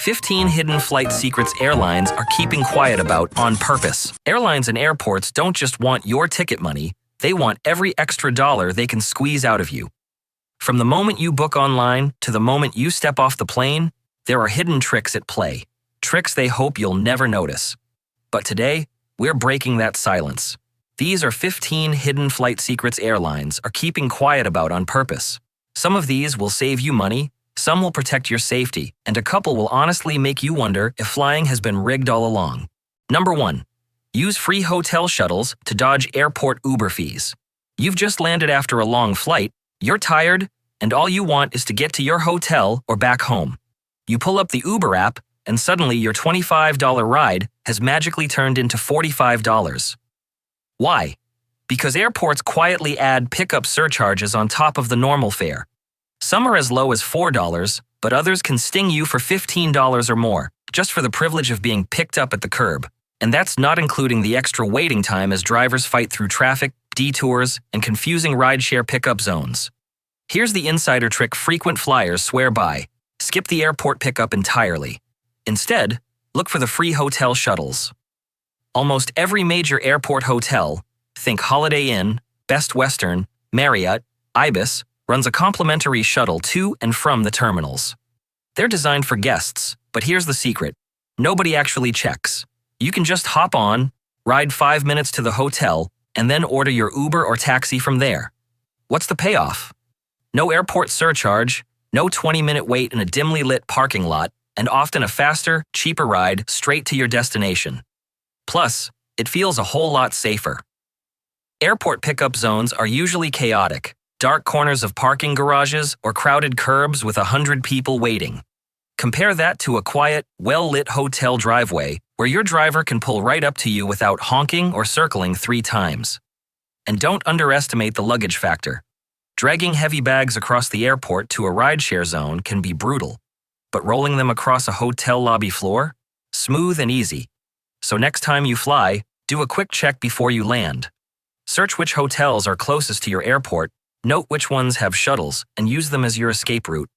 15 hidden flight secrets airlines are keeping quiet about on purpose. Airlines and airports don't just want your ticket money, they want every extra dollar they can squeeze out of you. From the moment you book online to the moment you step off the plane, there are hidden tricks at play, tricks they hope you'll never notice. But today, we're breaking that silence. These are 15 hidden flight secrets airlines are keeping quiet about on purpose. Some of these will save you money, some will protect your safety, and a couple will honestly make you wonder if flying has been rigged all along. Number 1. Use free hotel shuttles to dodge airport Uber fees. You've just landed after a long flight, you're tired, and all you want is to get to your hotel or back home. You pull up the Uber app, and suddenly your $25 ride has magically turned into $45. Why? Because airports quietly add pickup surcharges on top of the normal fare. Some are as low as $4, but others can sting you for $15 or more, just for the privilege of being picked up at the curb. And that's not including the extra waiting time as drivers fight through traffic, detours, and confusing rideshare pickup zones. Here's the insider trick frequent flyers swear by. Skip the airport pickup entirely. Instead, look for the free hotel shuttles. Almost every major airport hotel, think Holiday Inn, Best Western, Marriott, Ibis, runs a complimentary shuttle to and from the terminals. They're designed for guests, but here's the secret. Nobody actually checks. You can just hop on, ride 5 minutes to the hotel, and then order your Uber or taxi from there. What's the payoff? No airport surcharge, no 20-minute wait in a dimly lit parking lot, and often a faster, cheaper ride straight to your destination. Plus, it feels a whole lot safer. Airport pickup zones are usually chaotic. Dark corners of parking garages or crowded curbs with 100 people waiting. Compare that to a quiet, well-lit hotel driveway where your driver can pull right up to you without honking or circling 3 times. And don't underestimate the luggage factor. Dragging heavy bags across the airport to a rideshare zone can be brutal, but rolling them across a hotel lobby floor? Smooth and easy. So next time you fly, do a quick check before you land. Search which hotels are closest to your airport, note which ones have shuttles, and use them as your escape route.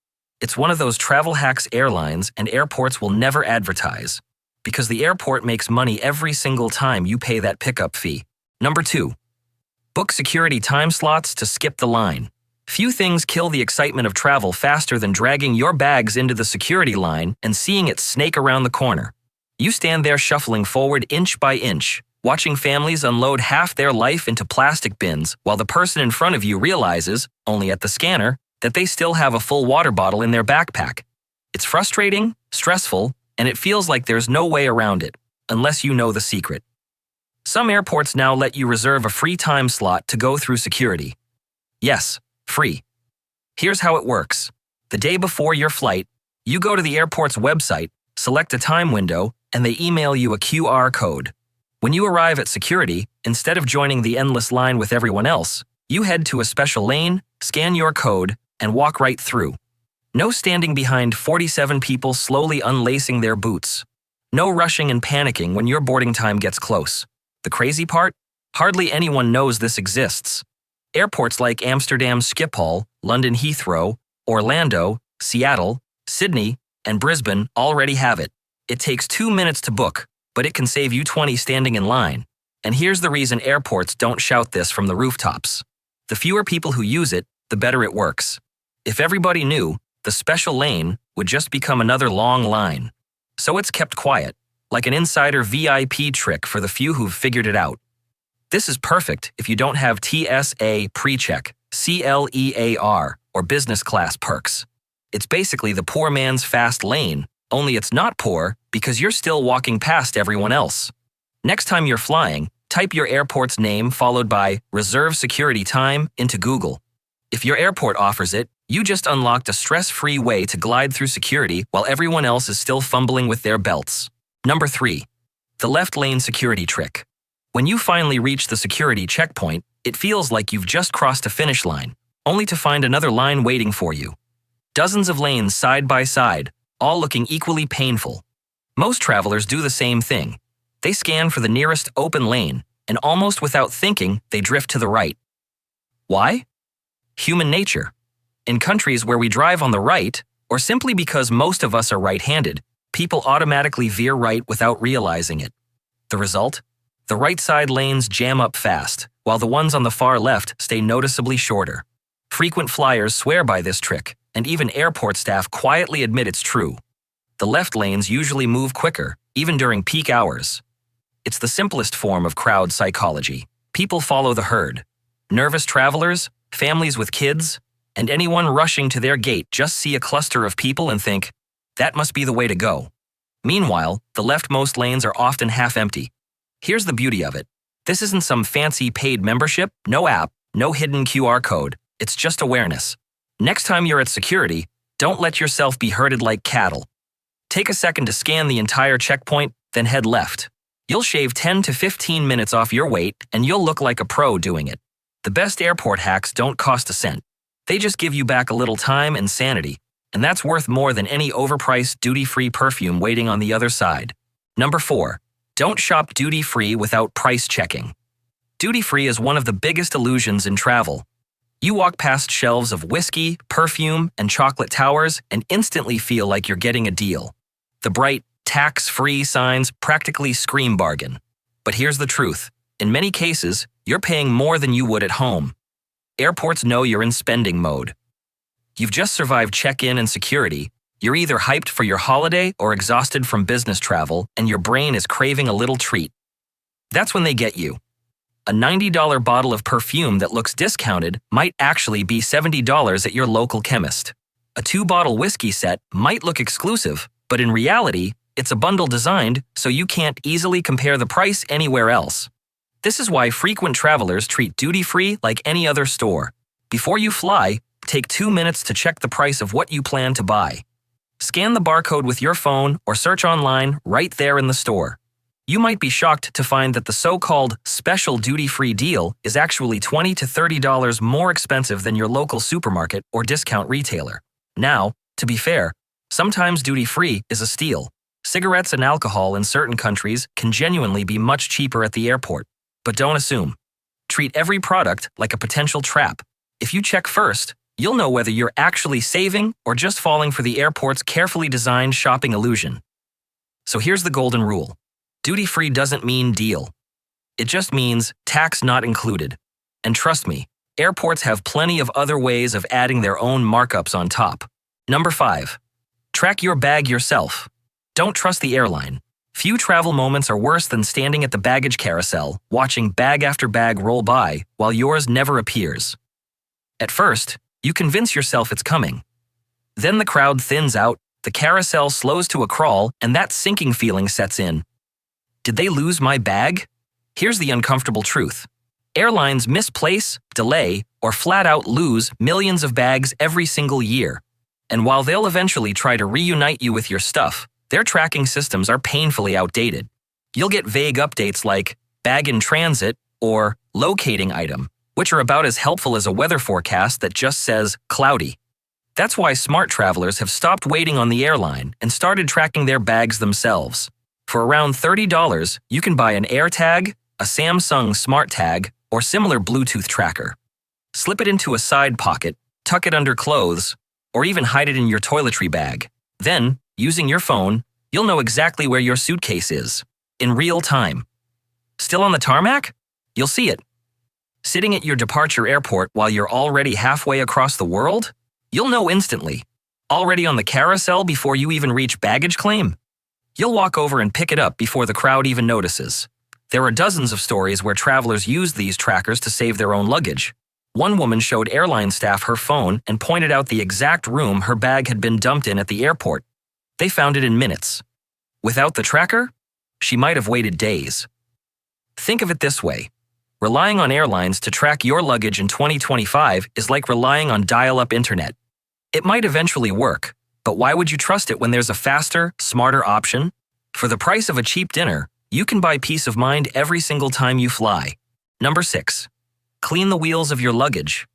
It's one of those travel hacks airlines and airports will never advertise, because the airport makes money every single time you pay that pickup fee. Number 2. Book security time slots to skip the line. Few things kill the excitement of travel faster than dragging your bags into the security line and seeing it snake around the corner. You stand there shuffling forward inch by inch, watching families unload half their life into plastic bins while the person in front of you realizes, only at the scanner, that they still have a full water bottle in their backpack. It's frustrating, stressful, and it feels like there's no way around it, unless you know the secret. Some airports now let you reserve a free time slot to go through security. Yes, free. Here's how it works. The day before your flight, you go to the airport's website, select a time window, and they email you a QR code. When you arrive at security, instead of joining the endless line with everyone else, you head to a special lane, scan your code, and walk right through. No standing behind 47 people slowly unlacing their boots. No rushing and panicking when your boarding time gets close. The crazy part? Hardly anyone knows this exists. Airports like Amsterdam Schiphol, London Heathrow, Orlando, Seattle, Sydney, and Brisbane already have it. It takes 2 minutes to book, but it can save you 20 standing in line. And here's the reason airports don't shout this from the rooftops. The fewer people who use it, the better it works. If everybody knew, the special lane would just become another long line. So it's kept quiet, like an insider VIP trick for the few who've figured it out. This is perfect if you don't have TSA PreCheck, CLEAR, or business class perks. It's basically the poor man's fast lane, only it's not poor because you're still walking past everyone else. Next time you're flying, type your airport's name followed by reserve security time into Google. If your airport offers it, you just unlocked a stress-free way to glide through security while everyone else is still fumbling with their belts. Number 3. The left lane security trick. When you finally reach the security checkpoint, it feels like you've just crossed a finish line, only to find another line waiting for you. Dozens of lanes side by side, all looking equally painful. Most travelers do the same thing. They scan for the nearest open lane, and almost without thinking, they drift to the right. Why? Human nature. In countries where we drive on the right, or simply because most of us are right-handed, People automatically veer right without realizing it. The result? The right side lanes jam up fast, while the ones on the far left stay noticeably shorter. Frequent flyers swear by this trick, and even airport staff quietly admit it's true. The left lanes usually move quicker, even during peak hours. It's the simplest form of crowd psychology. People follow the herd. Nervous travelers, families with kids, and anyone rushing to their gate just see a cluster of people and think, that must be the way to go. Meanwhile, the leftmost lanes are often half empty. Here's the beauty of it. This isn't some fancy paid membership, no app, no hidden QR code. It's just awareness. Next time you're at security, don't let yourself be herded like cattle. Take a second to scan the entire checkpoint, then head left. You'll shave 10 to 15 minutes off your wait, and you'll look like a pro doing it. The best airport hacks don't cost a cent. They just give you back a little time and sanity, and that's worth more than any overpriced duty-free perfume waiting on the other side. Number 4. Don't shop duty-free without price checking. Duty-free is one of the biggest illusions in travel. You walk past shelves of whiskey, perfume, and chocolate towers and instantly feel like you're getting a deal. The bright, tax-free signs practically scream bargain. But here's the truth. In many cases, you're paying more than you would at home. Airports know you're in spending mode. You've just survived check-in and security. You're either hyped for your holiday or exhausted from business travel, and your brain is craving a little treat. That's when they get you. A $90 bottle of perfume that looks discounted might actually be $70 at your local chemist. A 2-bottle whiskey set might look exclusive, but in reality, it's a bundle designed so you can't easily compare the price anywhere else. This is why frequent travelers treat duty-free like any other store. Before you fly, take 2 minutes to check the price of what you plan to buy. Scan the barcode with your phone or search online right there in the store. You might be shocked to find that the so-called special duty-free deal is actually $20 to $30 more expensive than your local supermarket or discount retailer. Now, to be fair, sometimes duty-free is a steal. Cigarettes and alcohol in certain countries can genuinely be much cheaper at the airport. But don't assume. Treat every product like a potential trap. If you check first, you'll know whether you're actually saving or just falling for the airport's carefully designed shopping illusion. So here's the golden rule. Duty-free doesn't mean deal. It just means tax not included. And trust me, airports have plenty of other ways of adding their own markups on top. Number 5. Track your bag yourself. Don't trust the airline. Few travel moments are worse than standing at the baggage carousel, watching bag after bag roll by while yours never appears. At first, you convince yourself it's coming. Then the crowd thins out, the carousel slows to a crawl, and that sinking feeling sets in. Did they lose my bag? Here's the uncomfortable truth. Airlines misplace, delay, or flat out lose millions of bags every single year. And while they'll eventually try to reunite you with your stuff, their tracking systems are painfully outdated. You'll get vague updates like bag in transit or locating item, which are about as helpful as a weather forecast that just says cloudy. That's why smart travelers have stopped waiting on the airline and started tracking their bags themselves. For around $30, you can buy an AirTag, a Samsung Smart Tag, or similar Bluetooth tracker. Slip it into a side pocket, tuck it under clothes, or even hide it in your toiletry bag. Then, using your phone, you'll know exactly where your suitcase is, in real time. Still on the tarmac? You'll see it. Sitting at your departure airport while you're already halfway across the world? You'll know instantly. Already on the carousel before you even reach baggage claim? You'll walk over and pick it up before the crowd even notices. There are dozens of stories where travelers used these trackers to save their own luggage. One woman showed airline staff her phone and pointed out the exact room her bag had been dumped in at the airport. They found it in minutes. Without the tracker, she might have waited days. Think of it this way. Relying on airlines to track your luggage in 2025 is like relying on dial-up internet. It might eventually work, but why would you trust it when there's a faster, smarter option? For the price of a cheap dinner, you can buy peace of mind every single time you fly. Number 6. Clean the wheels of your luggage.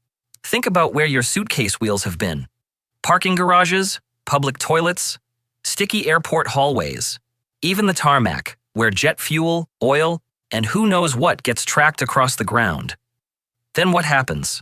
Think about where your suitcase wheels have been. Parking garages, public toilets, sticky airport hallways, even the tarmac, where jet fuel, oil, and who knows what gets tracked across the ground. Then what happens?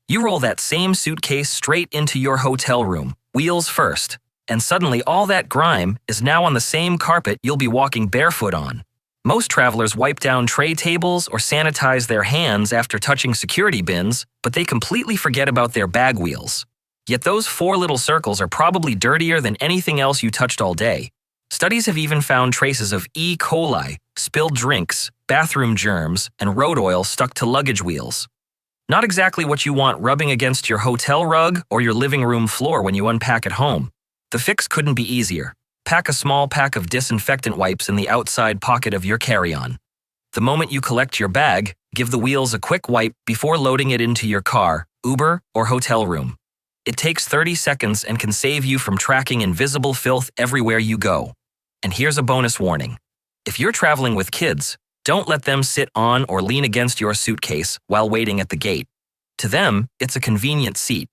You roll that same suitcase straight into your hotel room, wheels first. And suddenly all that grime is now on the same carpet you'll be walking barefoot on. Most travelers wipe down tray tables or sanitize their hands after touching security bins, but they completely forget about their bag wheels. Yet those 4 little circles are probably dirtier than anything else you touched all day. Studies have even found traces of E. coli, spilled drinks, bathroom germs, and road oil stuck to luggage wheels. Not exactly what you want rubbing against your hotel rug or your living room floor when you unpack at home. The fix couldn't be easier. Pack a small pack of disinfectant wipes in the outside pocket of your carry-on. The moment you collect your bag, give the wheels a quick wipe before loading it into your car, Uber, or hotel room. It takes 30 seconds and can save you from tracking invisible filth everywhere you go. And here's a bonus warning. If you're traveling with kids, don't let them sit on or lean against your suitcase while waiting at the gate. To them, it's a convenient seat.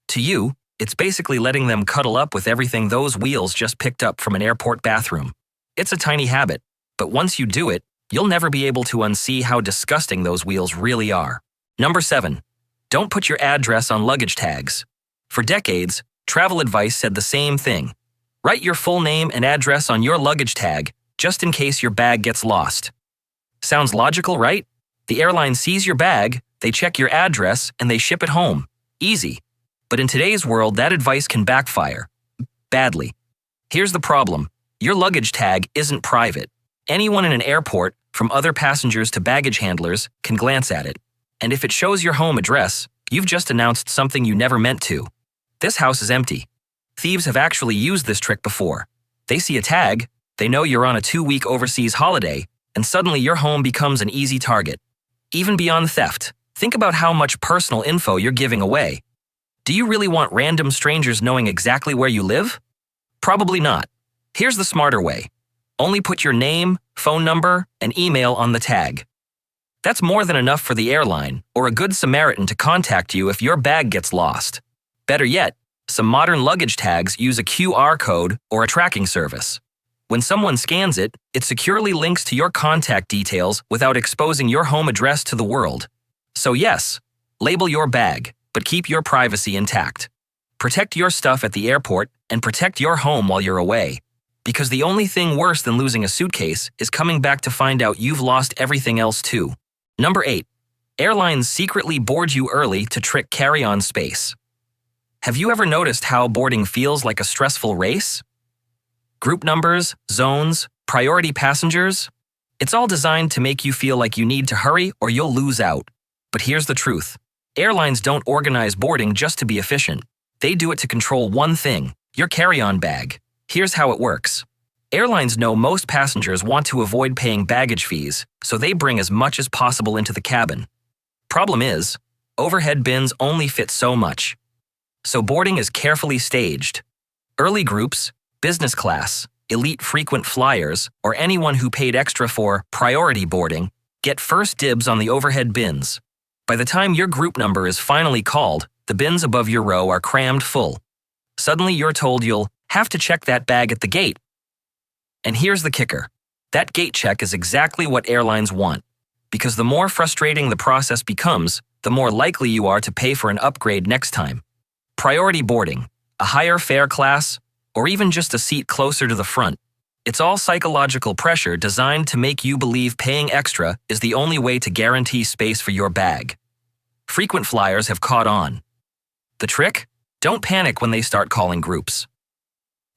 To you, it's basically letting them cuddle up with everything those wheels just picked up from an airport bathroom. It's a tiny habit, but once you do it, you'll never be able to unsee how disgusting those wheels really are. Number 7. Don't put your address on luggage tags. For decades, travel advice said the same thing. Write your full name and address on your luggage tag, just in case your bag gets lost. Sounds logical, right? The airline sees your bag, they check your address, and they ship it home. Easy. But in today's world, that advice can backfire. Badly. Here's the problem. Your luggage tag isn't private. Anyone in an airport, from other passengers to baggage handlers, can glance at it. And if it shows your home address, you've just announced something you never meant to. This house is empty. Thieves have actually used this trick before. They see a tag, they know you're on a 2-week overseas holiday, and suddenly your home becomes an easy target. Even beyond theft, think about how much personal info you're giving away. Do you really want random strangers knowing exactly where you live? Probably not. Here's the smarter way. Only put your name, phone number, and email on the tag. That's more than enough for the airline or a good Samaritan to contact you if your bag gets lost. Better yet, some modern luggage tags use a QR code or a tracking service. When someone scans it, it securely links to your contact details without exposing your home address to the world. So yes, label your bag, but keep your privacy intact. Protect your stuff at the airport and protect your home while you're away. Because the only thing worse than losing a suitcase is coming back to find out you've lost everything else too. Number 8. Airlines secretly board you early to trick carry-on space. Have you ever noticed how boarding feels like a stressful race? Group numbers, zones, priority passengers? It's all designed to make you feel like you need to hurry or you'll lose out. But here's the truth. Airlines don't organize boarding just to be efficient. They do it to control one thing, your carry-on bag. Here's how it works. Airlines know most passengers want to avoid paying baggage fees, so they bring as much as possible into the cabin. Problem is, overhead bins only fit so much. So boarding is carefully staged. Early groups, business class, elite frequent flyers, or anyone who paid extra for priority boarding get first dibs on the overhead bins. By the time your group number is finally called, the bins above your row are crammed full. Suddenly you're told you'll have to check that bag at the gate. And here's the kicker. That gate check is exactly what airlines want. Because the more frustrating the process becomes, the more likely you are to pay for an upgrade next time. Priority boarding, a higher fare class, or even just a seat closer to the front. It's all psychological pressure designed to make you believe paying extra is the only way to guarantee space for your bag. Frequent flyers have caught on. The trick? Don't panic when they start calling groups.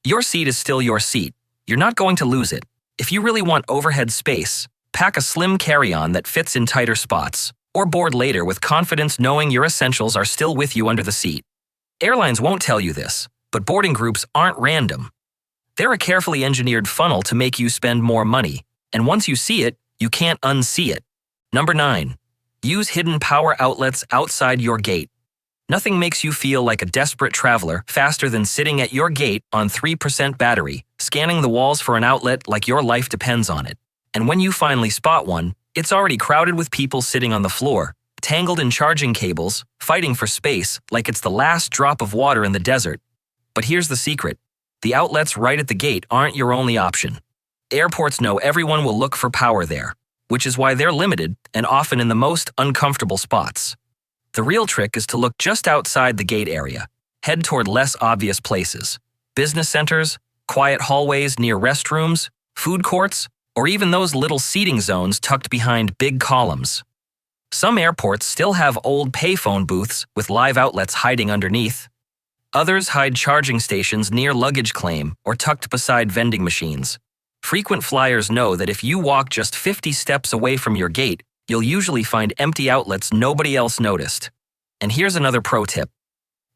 Your seat is still your seat. You're not going to lose it. If you really want overhead space, pack a slim carry-on that fits in tighter spots, or board later with confidence knowing your essentials are still with you under the seat. Airlines won't tell you this, but boarding groups aren't random. They're a carefully engineered funnel to make you spend more money, and once you see it, you can't unsee it. Number 9. Use hidden power outlets outside your gate. Nothing makes you feel like a desperate traveler faster than sitting at your gate on 3% battery, scanning the walls for an outlet like your life depends on it. And when you finally spot one, it's already crowded with people sitting on the floor, tangled in charging cables, fighting for space like it's the last drop of water in the desert. But here's the secret. The outlets right at the gate aren't your only option. Airports know everyone will look for power there, which is why they're limited and often in the most uncomfortable spots. The real trick is to look just outside the gate area. Head toward less obvious places. business centers, quiet hallways near restrooms, food courts, or even those little seating zones tucked behind big columns. Some airports still have old payphone booths with live outlets hiding underneath. Others hide charging stations near luggage claim or tucked beside vending machines. Frequent flyers know that if you walk just 50 steps away from your gate, you'll usually find empty outlets nobody else noticed. And here's another pro tip.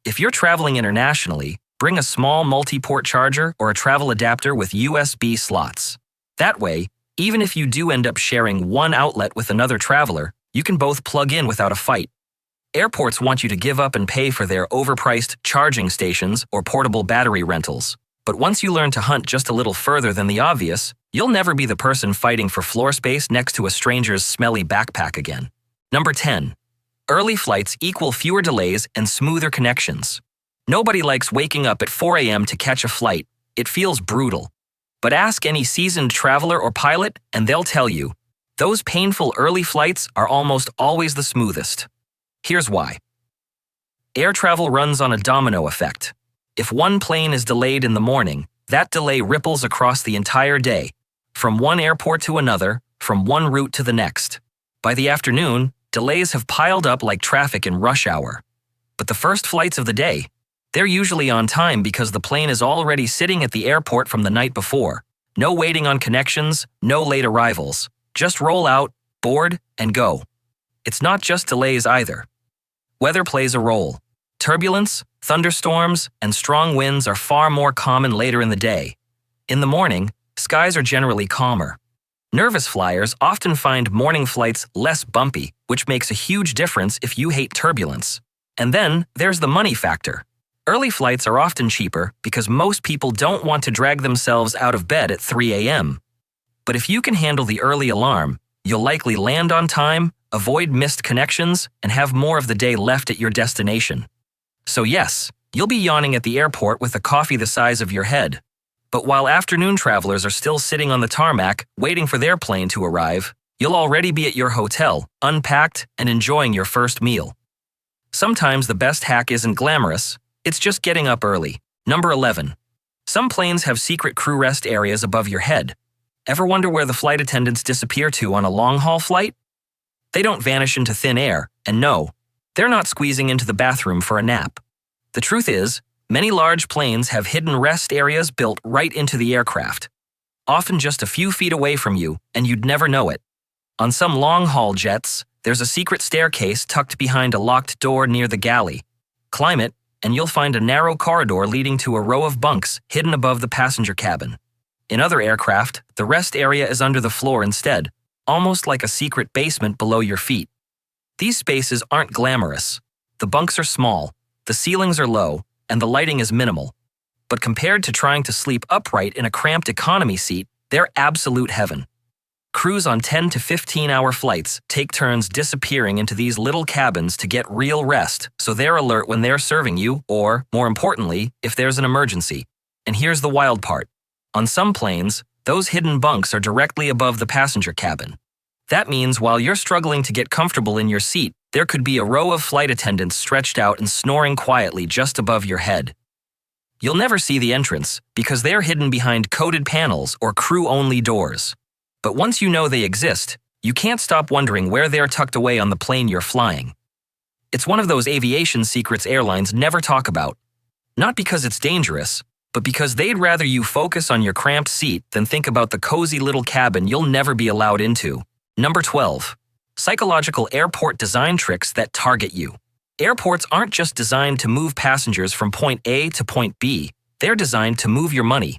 If you're traveling internationally, bring a small multi-port charger or a travel adapter with USB slots. That way, even if you do end up sharing one outlet with another traveler, you can both plug in without a fight. Airports want you to give up and pay for their overpriced charging stations or portable battery rentals. But once you learn to hunt just a little further than the obvious, you'll never be the person fighting for floor space next to a stranger's smelly backpack again. Number 10. Early flights equal fewer delays and smoother connections. Nobody likes waking up at 4 a.m. to catch a flight. It feels brutal. But ask any seasoned traveler or pilot, and they'll tell you, those painful early flights are almost always the smoothest. Here's why. Air travel runs on a domino effect. If one plane is delayed in the morning, that delay ripples across the entire day, from one airport to another, from one route to the next. By the afternoon, delays have piled up like traffic in rush hour. But the first flights of the day, they're usually on time because the plane is already sitting at the airport from the night before. No waiting on connections, no late arrivals. Just roll out, board, and go. It's not just delays either. Weather plays a role. Turbulence, thunderstorms, and strong winds are far more common later in the day. In the morning, skies are generally calmer. Nervous flyers often find morning flights less bumpy, which makes a huge difference if you hate turbulence. And then there's the money factor. Early flights are often cheaper because most people don't want to drag themselves out of bed at 3 a.m. But if you can handle the early alarm, you'll likely land on time, avoid missed connections, and have more of the day left at your destination. So yes, you'll be yawning at the airport with a coffee the size of your head. But while afternoon travelers are still sitting on the tarmac waiting for their plane to arrive, you'll already be at your hotel, unpacked, and enjoying your first meal. Sometimes the best hack isn't glamorous, it's just getting up early. Number 11. Some planes have secret crew rest areas above your head. Ever wonder where the flight attendants disappear to on a long-haul flight? They don't vanish into thin air, and no, they're not squeezing into the bathroom for a nap. The truth is, many large planes have hidden rest areas built right into the aircraft, often just a few feet away from you, and you'd never know it. On some long-haul jets, there's a secret staircase tucked behind a locked door near the galley. Climb it, and you'll find a narrow corridor leading to a row of bunks hidden above the passenger cabin. In other aircraft, the rest area is under the floor instead, almost like a secret basement below your feet. These spaces aren't glamorous. The bunks are small, the ceilings are low, and the lighting is minimal. But compared to trying to sleep upright in a cramped economy seat, they're absolute heaven. Crews on 10 to 15-hour flights take turns disappearing into these little cabins to get real rest, so they're alert when they're serving you, or, more importantly, if there's an emergency. And here's the wild part. On some planes, those hidden bunks are directly above the passenger cabin. That means while you're struggling to get comfortable in your seat, there could be a row of flight attendants stretched out and snoring quietly just above your head. You'll never see the entrance because they're hidden behind coated panels or crew-only doors. But once you know they exist, you can't stop wondering where they're tucked away on the plane you're flying. It's one of those aviation secrets airlines never talk about. Not because it's dangerous, but because they'd rather you focus on your cramped seat than think about the cozy little cabin you'll never be allowed into. Number 12. Psychological airport design tricks that target you. Airports aren't just designed to move passengers from point A to point B, they're designed to move your money.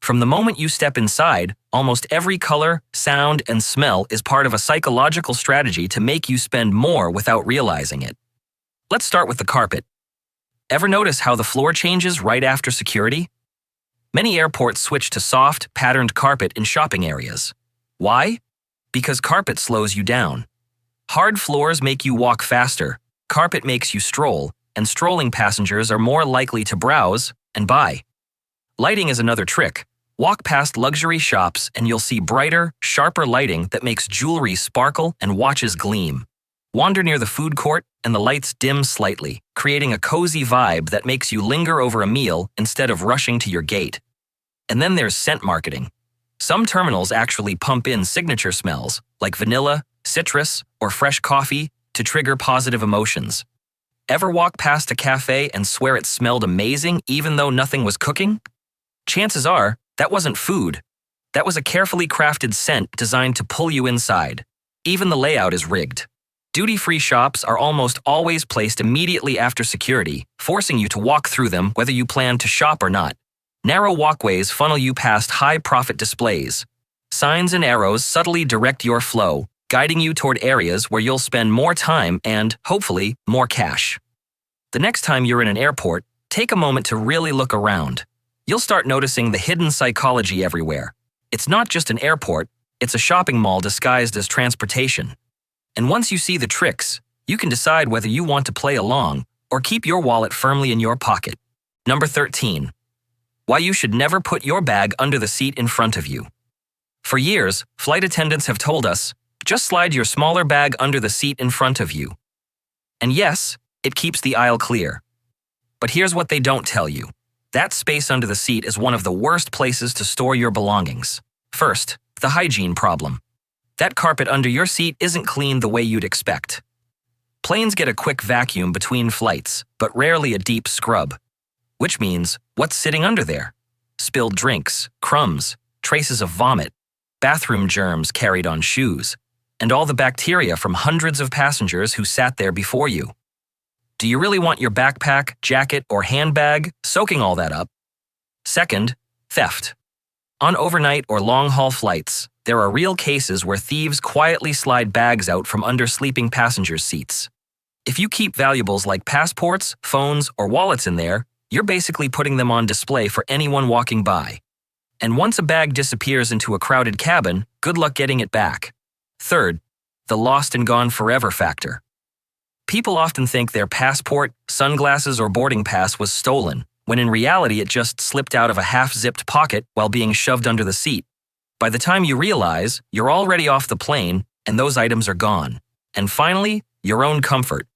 From the moment you step inside, almost every color, sound, and smell is part of a psychological strategy to make you spend more without realizing it. Let's start with the carpet. Ever notice how the floor changes right after security? Many airports switch to soft, patterned carpet in shopping areas. Why? Because carpet slows you down. Hard floors make you walk faster, carpet makes you stroll, and strolling passengers are more likely to browse and buy. Lighting is another trick. Walk past luxury shops and you'll see brighter, sharper lighting that makes jewelry sparkle and watches gleam. Wander near the food court, and the lights dim slightly, creating a cozy vibe that makes you linger over a meal instead of rushing to your gate. And then there's scent marketing. Some terminals actually pump in signature smells, like vanilla, citrus, or fresh coffee, to trigger positive emotions. Ever walk past a cafe and swear it smelled amazing even though nothing was cooking? Chances are, that wasn't food. That was a carefully crafted scent designed to pull you inside. Even the layout is rigged. Duty-free shops are almost always placed immediately after security, forcing you to walk through them whether you plan to shop or not. Narrow walkways funnel you past high-profit displays. Signs and arrows subtly direct your flow, guiding you toward areas where you'll spend more time and, hopefully, more cash. The next time you're in an airport, take a moment to really look around. You'll start noticing the hidden psychology everywhere. It's not just an airport, it's a shopping mall disguised as transportation. And once you see the tricks, you can decide whether you want to play along or keep your wallet firmly in your pocket. Number 13. Why you should never put your bag under the seat in front of you. For years, flight attendants have told us, just slide your smaller bag under the seat in front of you. And yes, it keeps the aisle clear. But here's what they don't tell you. That space under the seat is one of the worst places to store your belongings. First, the hygiene problem. That carpet under your seat isn't clean the way you'd expect. Planes get a quick vacuum between flights, but rarely a deep scrub. Which means, what's sitting under there? Spilled drinks, crumbs, traces of vomit, bathroom germs carried on shoes, and all the bacteria from hundreds of passengers who sat there before you. Do you really want your backpack, jacket, or handbag soaking all that up? Second, theft. On overnight or long-haul flights, there are real cases where thieves quietly slide bags out from under sleeping passengers' seats. If you keep valuables like passports, phones, or wallets in there, you're basically putting them on display for anyone walking by. And once a bag disappears into a crowded cabin, good luck getting it back. Third, the lost and gone forever factor. People often think their passport, sunglasses, or boarding pass was stolen, when in reality it just slipped out of a half-zipped pocket while being shoved under the seat. By the time you realize, you're already off the plane, and those items are gone. And finally, your own comfort.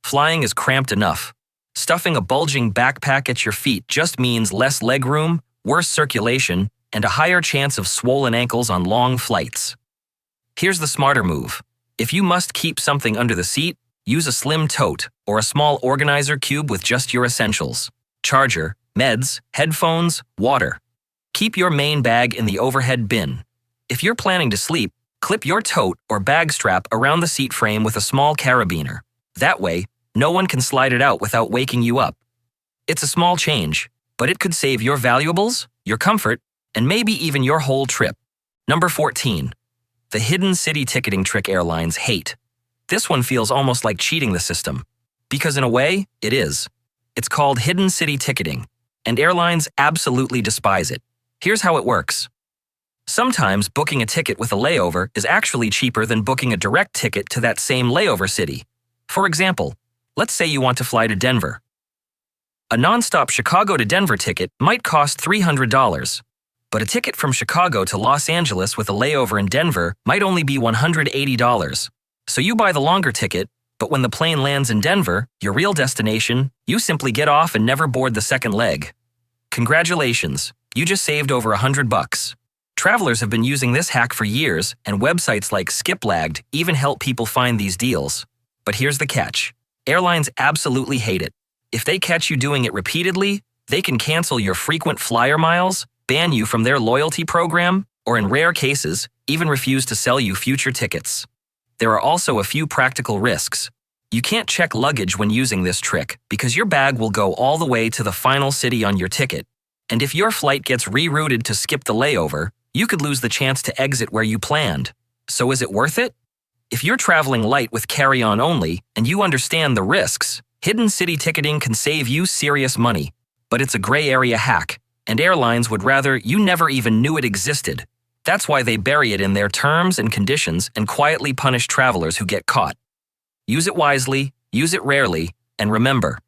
Flying is cramped enough. Stuffing a bulging backpack at your feet just means less legroom, worse circulation, and a higher chance of swollen ankles on long flights. Here's the smarter move. If you must keep something under the seat, use a slim tote or a small organizer cube with just your essentials. Charger, meds, headphones, water. Keep your main bag in the overhead bin. If you're planning to sleep, clip your tote or bag strap around the seat frame with a small carabiner. That way, no one can slide it out without waking you up. It's a small change, but it could save your valuables, your comfort, and maybe even your whole trip. Number 14. The hidden city ticketing trick airlines hate. This one feels almost like cheating the system. Because in a way, it is. It's called hidden city ticketing, and airlines absolutely despise it. Here's how it works. Sometimes booking a ticket with a layover is actually cheaper than booking a direct ticket to that same layover city. For example, let's say you want to fly to Denver. A nonstop Chicago to Denver ticket might cost $300, but a ticket from Chicago to Los Angeles with a layover in Denver might only be $180. So you buy the longer ticket, but when the plane lands in Denver, your real destination, you simply get off and never board the second leg. Congratulations, you just saved over $100. Travelers have been using this hack for years, and websites like Skiplagged even help people find these deals. But here's the catch. Airlines absolutely hate it. If they catch you doing it repeatedly, they can cancel your frequent flyer miles, ban you from their loyalty program, or in rare cases, even refuse to sell you future tickets. There are also a few practical risks. You can't check luggage when using this trick because your bag will go all the way to the final city on your ticket. And if your flight gets rerouted to skip the layover, you could lose the chance to exit where you planned. So is it worth it? If you're traveling light with carry-on only and you understand the risks, hidden city ticketing can save you serious money. But it's a gray area hack, and airlines would rather you never even knew it existed. That's why they bury it in their terms and conditions and quietly punish travelers who get caught. Use it wisely, use it rarely, and remember,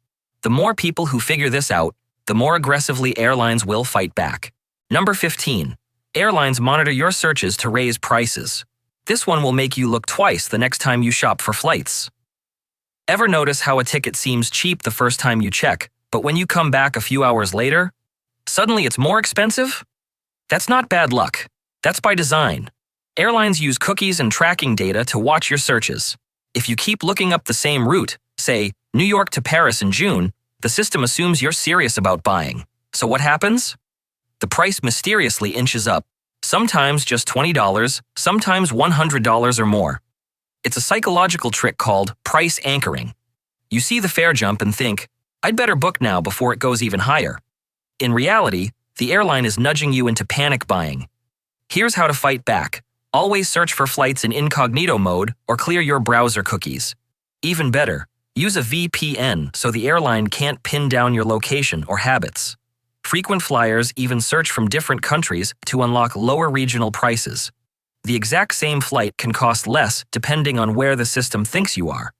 the more people who figure this out, the more aggressively airlines will fight back. Number 15. Airlines monitor your searches to raise prices. This one will make you look twice the next time you shop for flights. Ever notice how a ticket seems cheap the first time you check, but when you come back a few hours later, suddenly it's more expensive? That's not bad luck. That's by design. Airlines use cookies and tracking data to watch your searches. If you keep looking up the same route, say New York to Paris in June, the system assumes you're serious about buying. So what happens? The price mysteriously inches up. Sometimes just $20, sometimes $100 or more. It's a psychological trick called price anchoring. You see the fare jump and think, I'd better book now before it goes even higher. In reality, the airline is nudging you into panic buying. Here's how to fight back. Always search for flights in incognito mode or clear your browser cookies. Even better, use a VPN so the airline can't pin down your location or habits. Frequent flyers even search from different countries to unlock lower regional prices. The exact same flight can cost less depending on where the system thinks you are.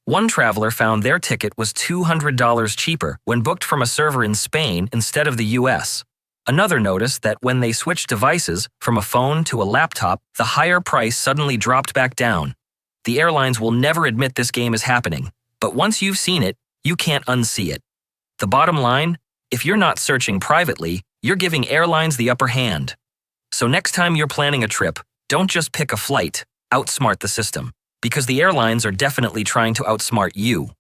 One traveler found their ticket was $200 cheaper when booked from a server in Spain instead of the US. Another noticed that when they switched devices from a phone to a laptop, the higher price suddenly dropped back down. The airlines will never admit this game is happening, but once you've seen it, you can't unsee it. The bottom line, if you're not searching privately, you're giving airlines the upper hand. So next time you're planning a trip, don't just pick a flight, outsmart the system, because the airlines are definitely trying to outsmart you.